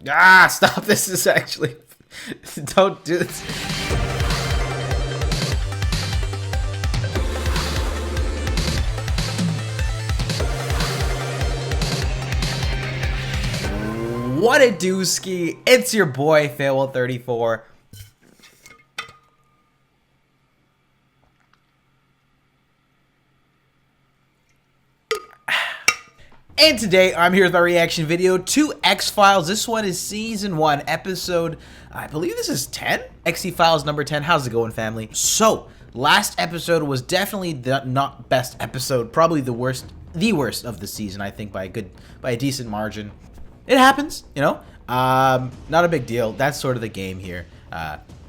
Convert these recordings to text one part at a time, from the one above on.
Ah, stop. This is actually... Don't do this. What a dooski. It's your boy, Failwell34. And today, I'm here with my reaction video to X-Files. This one is Season 1, Episode, I believe this is 10? X-Files number 10. How's it going, family? So, last episode was definitely the not best episode. Probably the worst of the season, I think, by a decent margin. It happens, you know? Not a big deal. That's sort of the game here.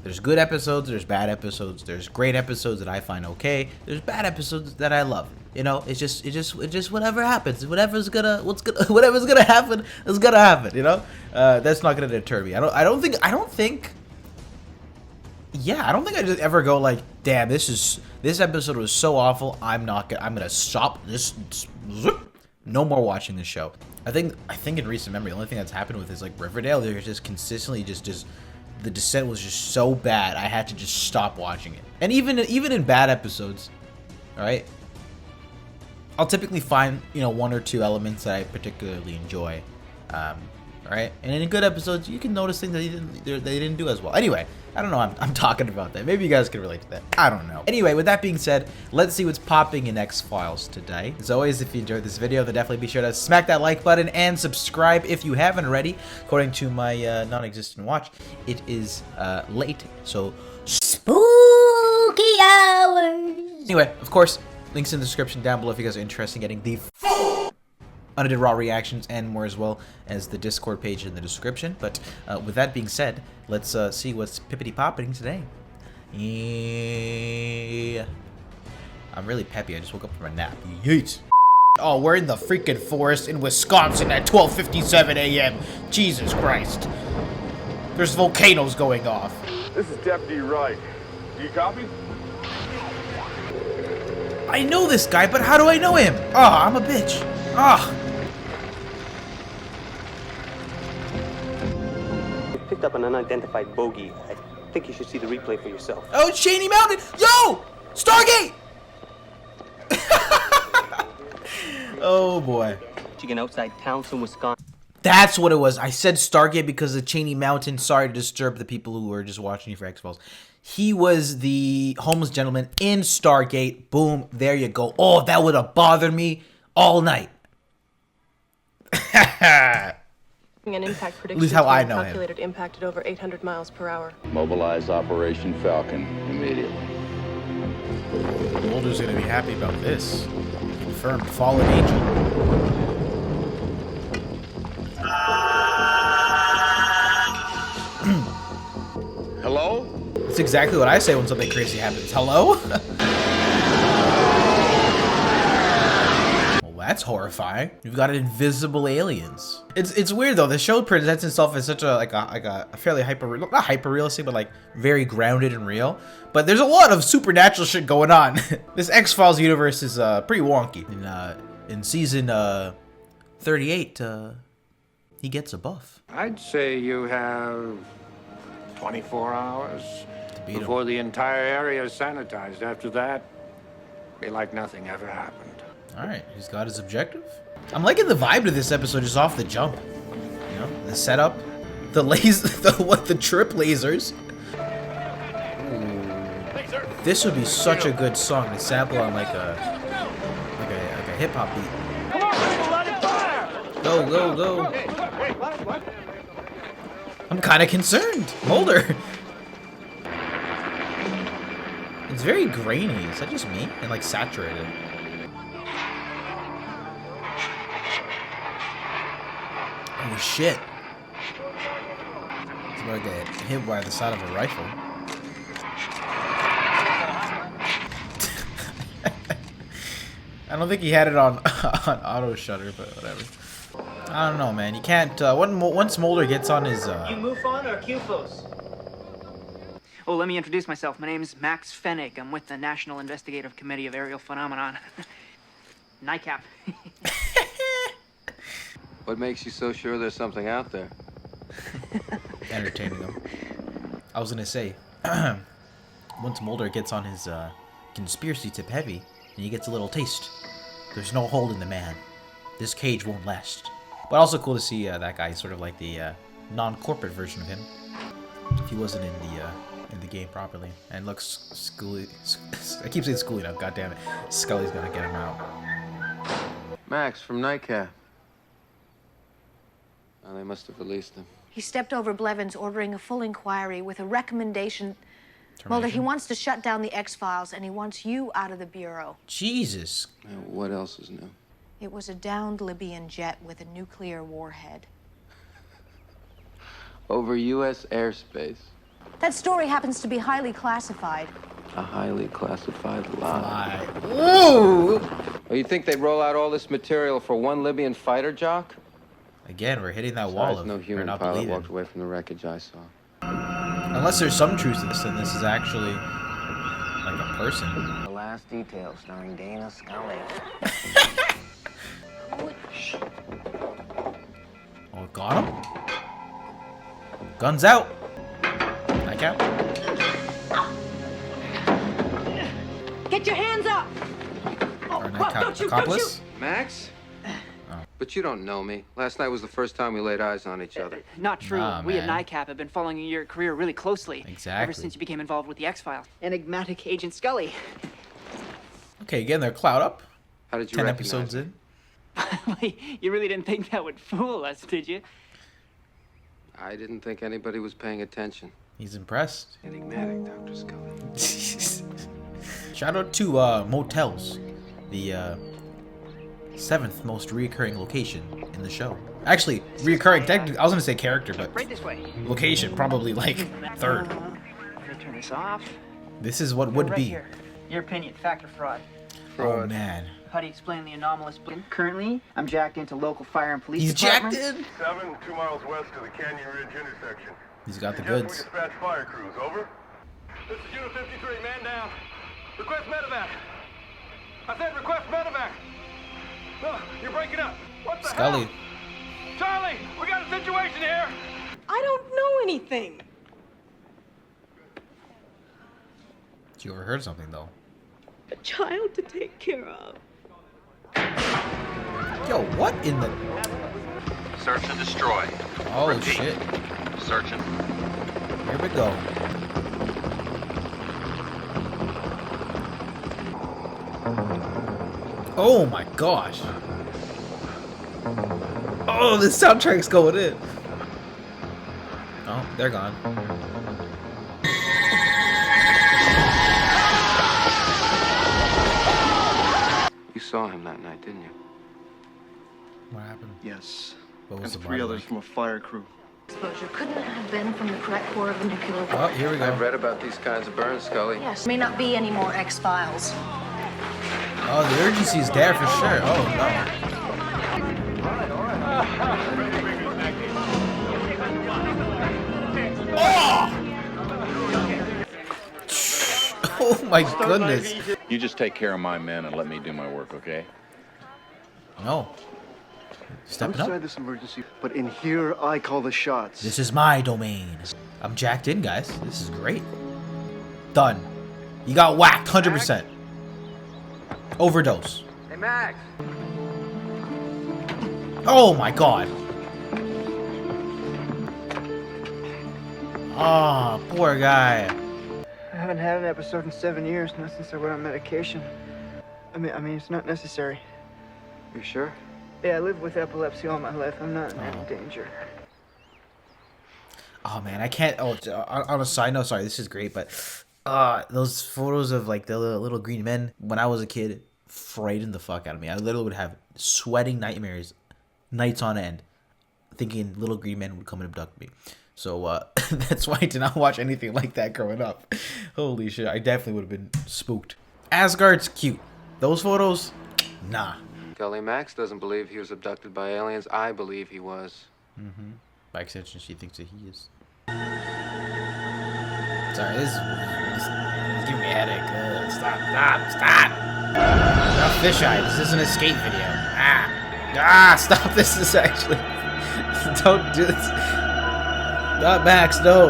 There's good episodes, there's bad episodes, there's great episodes that I find okay, there's bad episodes that I love. You know, it's just whatever happens. Whatever's gonna happen is gonna happen, you know? That's not gonna deter me. I don't think I just ever go like, damn, this episode was so awful, I'm gonna stop this. No more watching this show. I think in recent memory, the only thing that's happened with is like Riverdale, there's just consistently the descent was just so bad, I had to just stop watching it. And even in bad episodes, all right, I'll typically find, you know, one or two elements that I particularly enjoy, all right. And in good episodes, you can notice things that they didn't do as well. Anyway, I don't know. I'm talking about that. Maybe you guys can relate to that. I don't know. Anyway, with that being said, let's see what's popping in X-Files today. As always, if you enjoyed this video, then definitely be sure to smack that like button and subscribe if you haven't already. According to my non-existent watch, it is late, so spooky hours. Anyway, of course, links in the description down below if you guys are interested in getting the full unedited raw reactions and more, as well as the Discord page in the description. But with that being said, let's see what's pippity popping today. Yeah. I'm really peppy. I just woke up from a nap. Yeet. Oh, we're in the freaking forest in Wisconsin at 12:57 a.m. Jesus Christ. There's volcanoes going off. This is Deputy Wright. Do you copy? I know this guy, but how do I know him? Oh, I'm a bitch. Ah. Picked up an unidentified bogey. I think you should see the replay for yourself. Oh, it's Cheney Mountain! Yo! Stargate! Oh boy. Chicken outside Townsend, Wisconsin. That's what it was. I said Stargate because of Cheney Mountain. Sorry to disturb the people who were just watching you for X-Files. He was the homeless gentleman in Stargate. Boom. There you go. Oh, that would have bothered me all night. An impact prediction. At least how I know calculated him. Impacted over 800 miles per hour. Mobilize Operation Falcon immediately. Mulder's gonna be happy about this. Confirmed fallen angel. Hello? That's exactly what I say when something crazy happens. Hello? That's horrifying. You've got invisible aliens. It's weird though. The show presents itself as such a fairly not hyper realistic, but like very grounded and real. But there's a lot of supernatural shit going on. This X-Files universe is pretty wonky. In season 38, he gets a buff. I'd say you have 24 hours before the entire area is sanitized. After that, be like nothing ever happened. Alright, he's got his objective. I'm liking the vibe to this episode just off the jump. You know, the setup, the the trip lasers. Ooh. This would be such a good song to sample on like a hip hop beat. Go, go, go. I'm kind of concerned. Mulder. It's very grainy. Is that just me? And like saturated. Oh shit. He's gonna get hit by the side of a rifle. I don't think he had it on auto shutter, but whatever. I don't know, man. You can't. Once Mulder gets on his. You move on or QFOS? Oh, let me introduce myself. My name is Max Fennig. I'm with the National Investigative Committee of Aerial Phenomenon. NICAP. What makes you so sure there's something out there? entertaining him. I was gonna say, once Mulder gets on his conspiracy tip heavy, and he gets a little taste, there's no hold in the man. This cage won't last. But also cool to see that guy, sort of like the non-corporate version of him, if he wasn't in the game properly. And looks Scully. I keep saying Scully now. God damn it, Scully's gonna get him out. Max from Nightcap. Oh, they must have released him. He stepped over Blevins, ordering a full inquiry with a recommendation. Mulder, he wants to shut down the X-Files, and he wants you out of the Bureau. Jesus. What else is new? It was a downed Libyan jet with a nuclear warhead. Over U.S. airspace. That story happens to be highly classified. A highly classified lie. Ooh. Oh, you think they'd roll out all this material for one Libyan fighter jock? Again, we're hitting that wall of no human not pilot believing. walked away from the wreckage I saw. Unless there's some truth to this, then this is actually like a person. The last detail starring Dana Scully. Oh, got him. Guns out. Nightcap. Get your hands up! Or Nightcap accomplice. Max? But you don't know me. Last night was the first time we laid eyes on each other. Not true. Nah, We at man. NICAP have been following your career really closely. Exactly. Ever since you became involved with the X-Files. Enigmatic Agent Scully. Okay, getting their clout up. How did you 10 recognize episodes me? in. You really didn't think that would fool us, did you? I didn't think anybody was paying attention. He's impressed. Enigmatic, Dr. Scully. Shout out to Motels, the 7th most reoccurring location in the show. Actually, reoccurring, technically, I was gonna say character, but Right this way. location, probably like 3rd. I'm gonna turn this off. This is what would Right be. here. Your opinion, fact or fraud? Oh man. How do you explain the anomalous blend? Currently, I'm jacked into local fire and police He's jacked departments. in? 7, 2 miles west of the Canyon Ridge intersection. He's got the Suggest goods. We dispatch fire crews, over. This is Unit 53, man down. Request medevac. I said request medevac. No, you're breaking up. What the Scully. hell? Charlie, we got a situation here. I don't know anything. You overheard something though. A child to take care of. Yo, what in the? Search and destroy. Oh Repeat. shit. Searching. Here we go. Oh my gosh. Oh, the soundtrack's going in. Oh, they're gone. You saw him that night, didn't you? What happened? Yes. What was And the 3 body others like? from a fire crew. Exposure couldn't have been from the correct core of a nuclear Oh, warhead. here we I've go. read about these kinds of burns, Scully. Yes, may not be any more X-Files. Oh, the urgency is there for sure. Oh no. Oh my goodness. You just take care of my men and let me do my work, okay? No. I'm Stepping sorry up. this emergency, but in here I call the shots. This is my domain. I'm jacked in, guys. This is great. Done. You got whacked, 100%. Overdose. Hey, Max! Oh my god. Ah, poor guy. I haven't had an episode in 7 years, not since I went on medication. I mean, it's not necessary. You sure? Yeah, I lived with epilepsy all my life. I'm not in any danger. Oh man, I can't. Oh, on a side note, sorry, this is great, but those photos of like the little green men when I was a kid frightened the fuck out of me. I literally would have sweating nightmares, nights on end, thinking little green men would come and abduct me. So that's why I did not watch anything like that growing up. Holy shit, I definitely would have been spooked. Asgard's cute. Those photos, nah. Scully, Max doesn't believe he was abducted by aliens. I believe he was. By extension, she thinks that he is. Sorry, this is giving me a headache. Stop. Not fisheye. This is an escape video. Stop. This is actually. Don't do this. Not Max, no.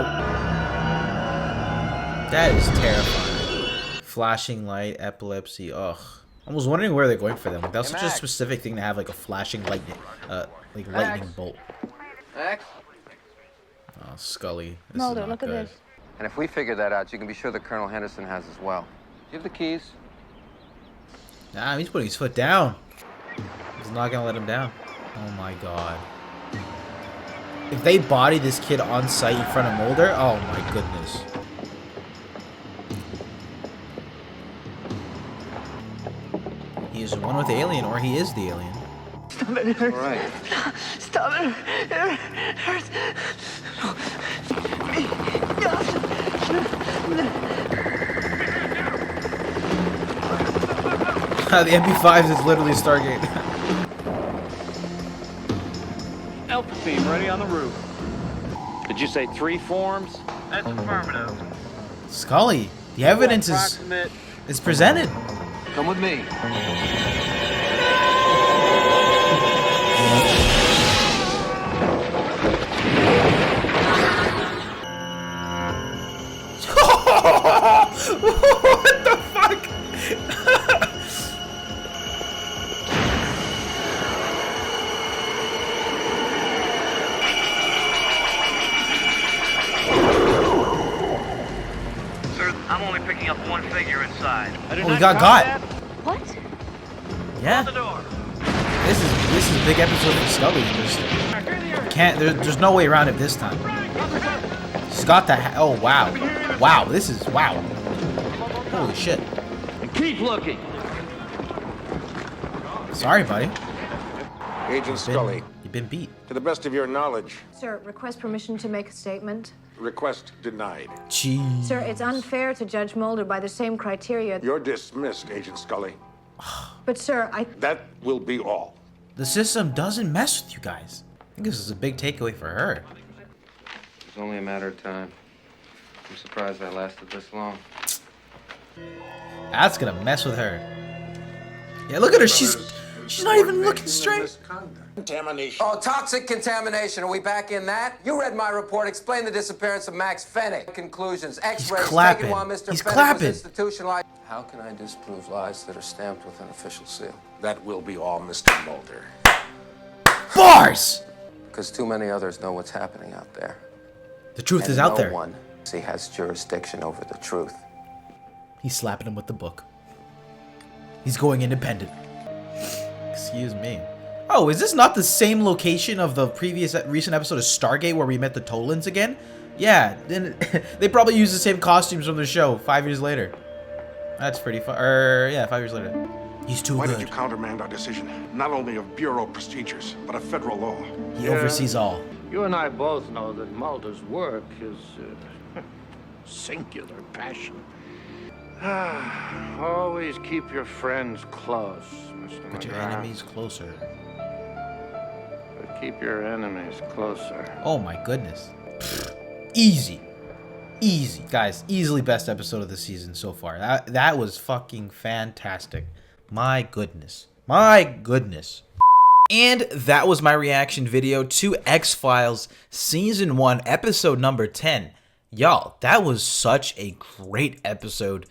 That is terrifying. Flashing light, epilepsy, ugh. I was wondering where they're going for them. Like, that's such a specific thing to have, like a flashing lightning, like lightning bolt. Max? Oh, Scully. This Mulder, is not look good. at this. And if we figure that out, you can be sure that Colonel Henderson has as well. Give the keys. Nah, he's putting his foot down. He's not gonna let him down. Oh my god. If they body this kid on site in front of Mulder, oh my goodness. He is one with the alien, or he is the alien. Stop it, it hurts. All right. Stop it. It hurts. The MP5 is literally Stargate. Alpha team ready on the roof. Did you say 3 forms? That's affirmative. Scully, the evidence is presented. Come with me. What the fuck? Sir, I'm only picking up one figure inside. Oh, he got. What? Yeah. The door. This is a big episode for Scully. There's no way around it this time. She's got that. Oh wow, wow. This is wow. Holy shit. And keep looking. Sorry, buddy. Agent Scully, You've been beat. to the best of your knowledge, Sir, request permission to make a statement. request denied. Jeez. Sir, it's unfair to judge Mulder by the same criteria. You're dismissed, Agent Scully. But sir, That will be all. The system doesn't mess with you guys. I think this is a big takeaway for her. It's only a matter of time. I'm surprised I lasted this long. That's gonna mess with her. Yeah, look at her. She's not even looking straight. Contamination. Oh, toxic contamination. Are we back in that? You read my report. Explain the disappearance of Max Fennig. Conclusions. X-rays clapping. taken while Mr. He's Fennig clapping. was institutionalized. How can I disprove lies that are stamped with an official seal? That will be all, Mr. Mulder. Bars. Because too many others know what's happening out there. The truth And is out no there. one has jurisdiction over the truth. He's slapping him with the book. He's going independent. Excuse me. Oh, is this not the same location of the recent episode of Stargate where we met the Tolans again? Yeah, then they probably used the same costumes from the show 5 years later. That's pretty fun. Yeah, 5 years later. He's too Why good. did you countermand our decision? Not only of Bureau procedures, but of federal law. He oversees all. You and I both know that Mulder's work is singular passion. Always keep your friends close, Mr. Put your McGrath. enemies closer. But keep your enemies closer. Oh my goodness. Easy. Easy. Guys, easily best episode of the season so far. That was fucking fantastic. My goodness. My goodness. And that was my reaction video to X-Files Season 1, Episode number 10. Y'all, that was such a great episode.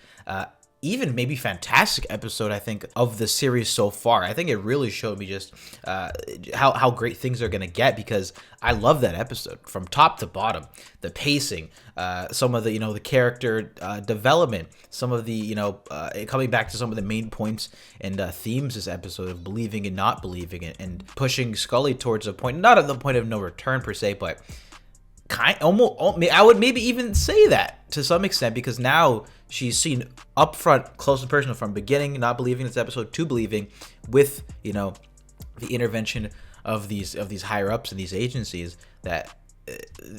Even maybe fantastic episode, I think, of the series so far. I think it really showed me just how great things are going to get, because I love that episode from top to bottom. The pacing, some of the, the character development, some of the, coming back to some of the main points and themes this episode of believing and not believing it, and pushing Scully towards a point, not at the point of no return per se, but I would maybe even say that to some extent, because now she's seen up front, close and personal, from beginning not believing this episode to believing, with the intervention of these higher ups in these agencies, that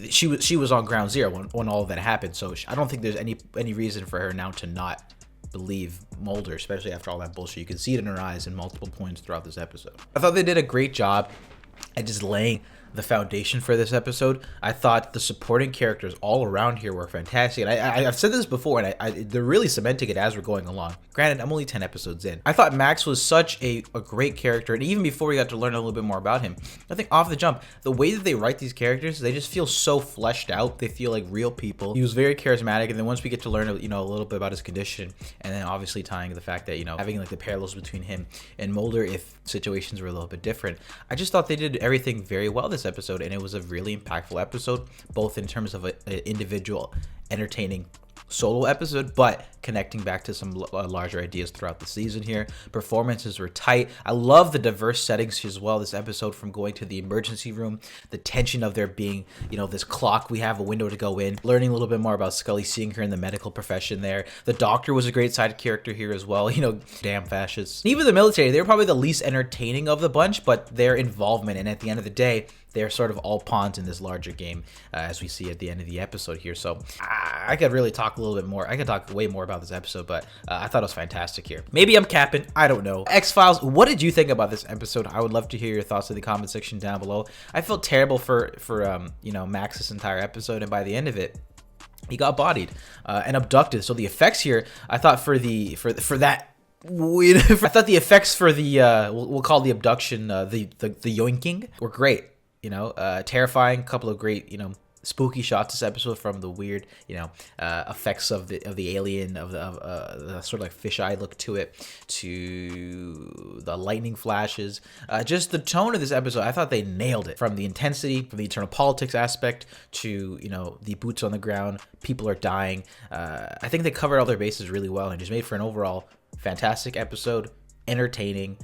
she was on ground zero when all of that happened. So I don't think there's any reason for her now to not believe Mulder, especially after all that bullshit. You can see it in her eyes in multiple points throughout this episode. I thought they did a great job at just laying the foundation for this episode. I thought the supporting characters all around here were fantastic. And I've said this before, and they're really cementing it as we're going along. Granted, I'm only 10 episodes in. I thought Max was such a great character, and even before we got to learn a little bit more about him, I think off the jump, the way that they write these characters, they just feel so fleshed out. They feel like real people. He was very charismatic, and then once we get to learn, you know, a little bit about his condition, and then obviously tying the fact that, you know, having like the parallels between him and Mulder if situations were a little bit different. I just thought they did everything very well this episode, and it was a really impactful episode, both in terms of an individual entertaining solo episode, but connecting back to some larger ideas throughout the season here. Performances were tight. I love the diverse settings as well this episode, from going to the emergency room, the tension of there being, you know, this clock, we have a window to go in, learning a little bit more about Scully, seeing her in the medical profession there. The doctor was a great side character here as well, you know, damn fascists. Even the military, they were probably the least entertaining of the bunch, but their involvement, and at the end of the day, they're sort of all pawns in this larger game, as we see at the end of the episode here. So I could really talk a little bit more. I could talk way more about this episode, but I thought it was fantastic here. Maybe I'm capping. I don't know. X-Files, what did you think about this episode? I would love to hear your thoughts in the comment section down below. I felt terrible for you know, Max this entire episode, and by the end of it, he got bodied and abducted. So the effects here, I thought for that. I thought the effects for the we'll call the abduction, the yoinking, were great. You know, terrifying. Couple of great, you know, spooky shots this episode, from the weird, you know, effects of the alien, of the sort of like fisheye look to it, to the lightning flashes. Just the tone of this episode, I thought they nailed it. From the intensity, from the internal politics aspect, to, you know, the boots on the ground, people are dying. I think they covered all their bases really well, and just made for an overall fantastic episode. Entertaining,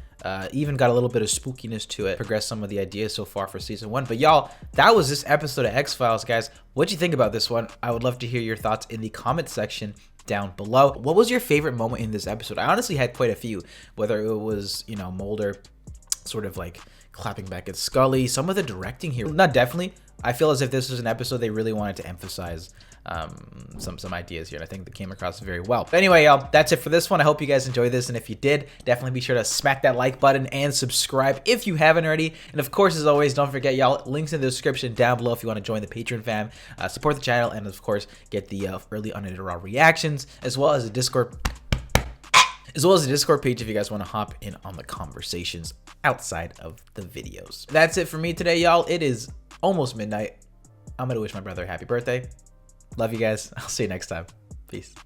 even got a little bit of spookiness to it, progressed some of the ideas so far for season 1. But y'all, that was this episode of X-Files, guys. What'd you think about this one? I would love to hear your thoughts in the comment section down below. What was your favorite moment in this episode? I honestly had quite a few, whether it was, you know, Mulder sort of like clapping back at Scully, some of the directing here, not definitely. I feel as if this was an episode they really wanted to emphasize some ideas here, and I think they came across very well. But anyway, y'all, that's it for this one. I hope you guys enjoyed this, and if you did, definitely be sure to smack that like button and subscribe if you haven't already. And of course, as always, don't forget, y'all, links in the description down below if you want to join the Patreon fam, support the channel, and of course get the early unedited raw reactions, as well as the Discord page if you guys want to hop in on the conversations outside of the videos. That's it for me today, y'all. It is almost midnight. I'm gonna wish my brother a happy birthday. Love you guys. I'll see you next time. Peace.